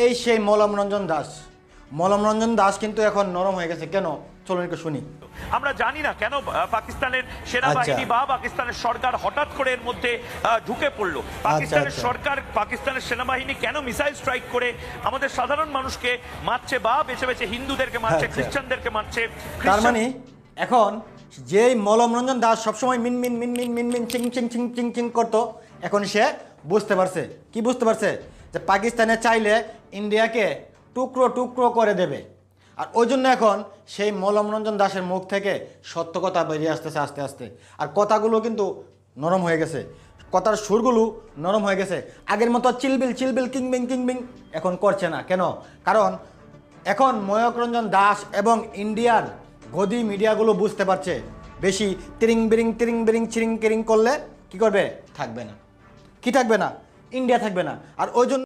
এই সেই মলম রঞ্জন দাস কিন্তু এখন নরম হয়ে গেছে কেন? চলুন একটু শুনি। আমরা জানি না কেন পাকিস্তানের সেনাবাহিনী বা পাকিস্তানের সরকার হঠাৎ করে এর মধ্যে ঢুকে পড়লো। পাকিস্তানের সরকার, পাকিস্তানের সেনাবাহিনী কেন মিসাইল স্ট্রাইক করে আমাদের সাধারণ মানুষকে মারছে বা বেছে বেছে হিন্দুদেরকে মারছে, খ্রিস্টানদেরকে মারছে? তার মানে এখন যেই মলমরঞ্জন দাস সবসময় মিন মিন মিন মিন মিন মিন চিং চিং চিং চিং চিং করতো, এখন সে বুঝতে পারছে। কি বুঝতে পারছে? যে পাকিস্তানে চাইলে ইন্ডিয়াকে টুকরো টুকরো করে দেবে। আর ওই জন্য এখন সেই মলমরঞ্জন দাসের মুখ থেকে সত্য কথা বেরিয়ে আসতেছে আস্তে আস্তে। আর কথাগুলো কিন্তু নরম হয়ে গেছে, কথার সুরগুলো নরম হয়ে গেছে। আগের মতো চিলবিল চিলবিল কিংবিং কিংবিং এখন করছে না। কেন? কারণ এখন ময়ূক রঞ্জন দাস এবং ইন্ডিয়ার গদি মিডিয়াগুলো বুঝতে পারছে বেশি তিরিং বিরিং চিরিং কিরিং করলে কি করবে? থাকবে না। কি থাকবে না? ইন্ডিয়া থাকবে না। আর ওই জন্য